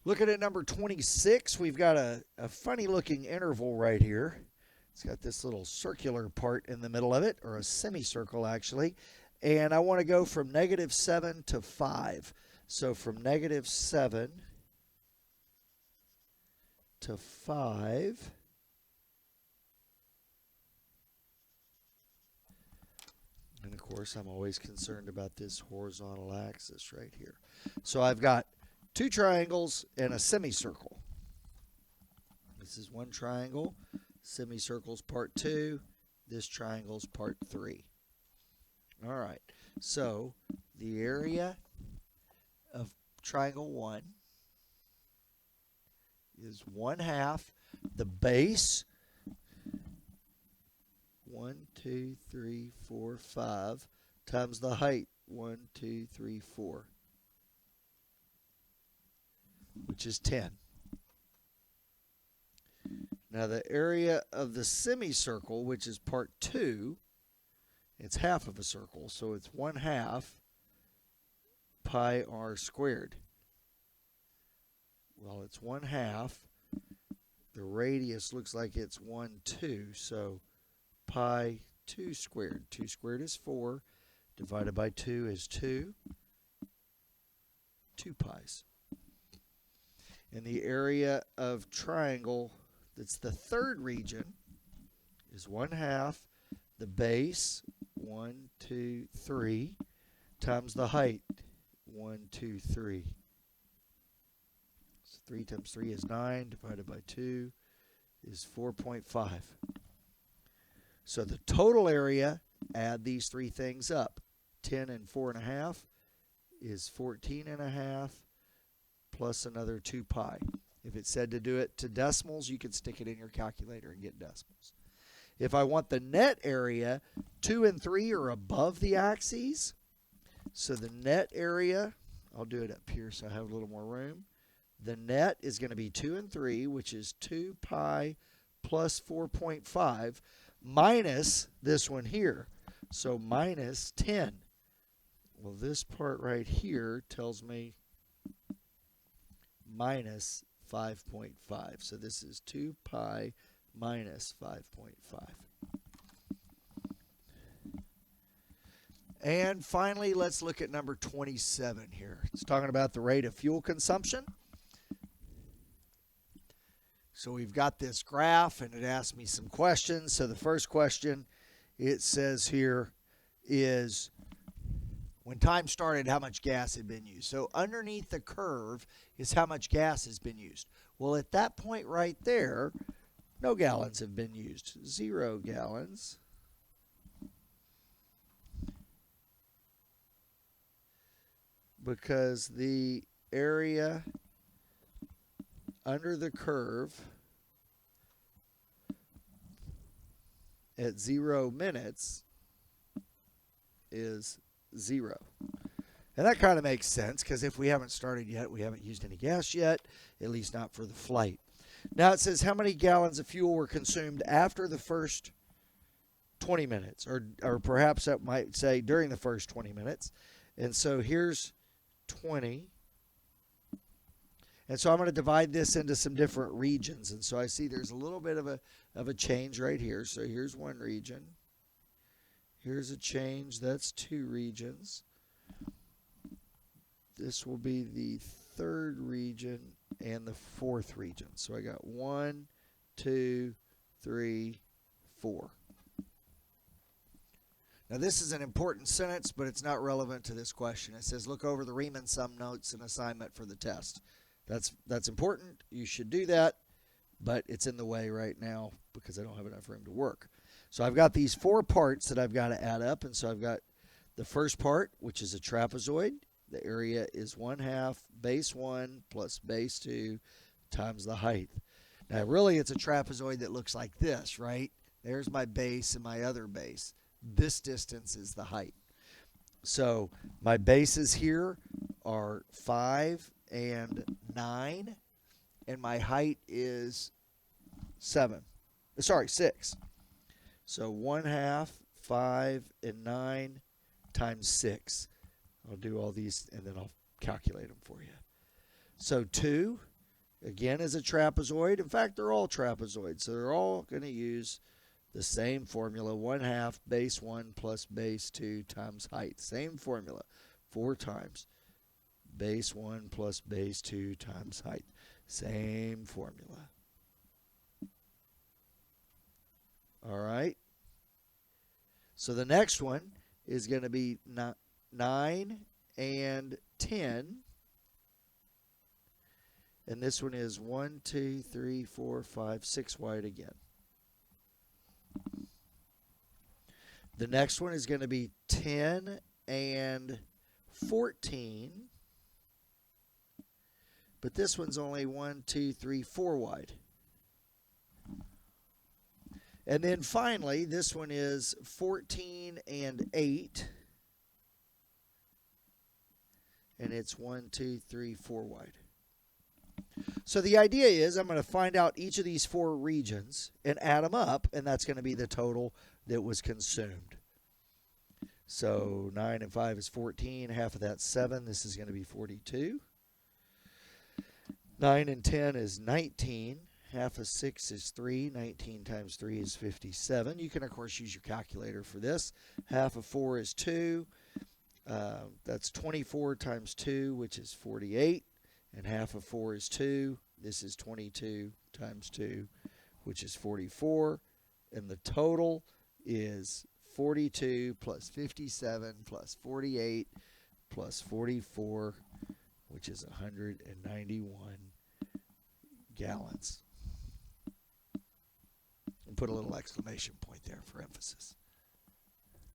Looking at number 26, we've got a funny looking interval right here. It's got this little circular part in the middle of it, or a semicircle actually. And I want to go from -7 to 5. So from -7 to 5. And of course, I'm always concerned about this horizontal axis right here. So I've got two triangles and a semicircle. This is one triangle. Semicircle's part 2. This triangle's part 3. All right. So the area of triangle 1 is 1/2 the base. 1, 2, 3, 4, 5 times the height. 1, 2, 3, 4. Which is 10. Now the area of the semicircle, which is part 2, it's half of a circle, so it's 1/2 pi r squared. Well, it's 1/2. The radius looks like it's 1, 2, so pi 2 squared. 2 squared is 4, divided by 2 is 2. 2 pi's. And the area of triangle that's the third region is 1/2 the base, 1, 2, 3, times the height, 1, 2, 3. So 3 times 3 is 9, divided by 2 is 4.5. So the total area, add these three things up, 10 and 4.5 is 14.5 plus another 2 pi. If it said to do it to decimals, you could stick it in your calculator and get decimals. If I want the net area, 2 and 3 are above the axes. So the net area, I'll do it up here so I have a little more room. The net is going to be 2 and 3, which is 2 pi plus 4.5 minus this one here. So minus 10. Well, this part right here tells me minus 5.5. So this is 2 pi minus 5.5. And finally, let's look at number 27 here. It's talking about the rate of fuel consumption. So we've got this graph, and it asks me some questions. So the first question, it says here, is when time started, how much gas had been used. So underneath the curve is how much gas has been used. Well, at that point right there, no gallons have been used. 0 gallons. Because the area under the curve at 0 minutes is 0. And that kind of makes sense because if we haven't started yet, we haven't used any gas yet, at least not for the flight. Now it says how many gallons of fuel were consumed after the first 20 minutes, or perhaps that might say during the first 20 minutes. And so here's 20. And so I'm going to divide this into some different regions. And so I see there's a little bit of a change right here. So here's one region. Here's a change. That's 2 regions. This will be the 3rd region and the 4th region. So I got 1, 2, 3, 4. Now this is an important sentence, but it's not relevant to this question. It says, look over the Riemann sum notes and assignment for the test. That's important. You should do that, but it's in the way right now because I don't have enough room to work. So I've got these 4 parts that I've got to add up, and so I've got the first part, which is a trapezoid. The area is 1/2 base 1 plus base 2 times the height. Now really it's a trapezoid that looks like this, right? There's my base and my other base. This distance is the height. So my bases here are 5 and 9, and my height is 6. So 1/2, 5, and 9 times 6. I'll do all these and then I'll calculate them for you. So 2 again, is a trapezoid. In fact, they're all trapezoids, so they're all going to use the same formula, 1/2 base 1 plus base 2 times height. Same formula, 4 times base 1 plus base 2 times height. Same formula. All right. So the next one is going to be 9 and 10. And this one is 1, 2, 3, 4, 5, 6 wide again. The next one is going to be 10 and 14. But this one's only 1, 2, 3, 4 wide. And then finally, this one is 14 and 8. And it's 1, 2, 3, 4 wide. So the idea is I'm going to find out each of these 4 regions and add them up, and that's going to be the total that was consumed. So 9 and 5 is 14. Half of that's 7. This is going to be 42. 9 and 10 is 19. Half of 6 is 3. 19 times 3 is 57. You can, of course, use your calculator for this. Half of 4 is 2. That's 24 times 2, which is 48. And half of 4 is 2. This is 22 times 2, which is 44. And the total is 42 plus 57 plus 48 plus 44, which is 191 gallons. And put a little exclamation point there for emphasis.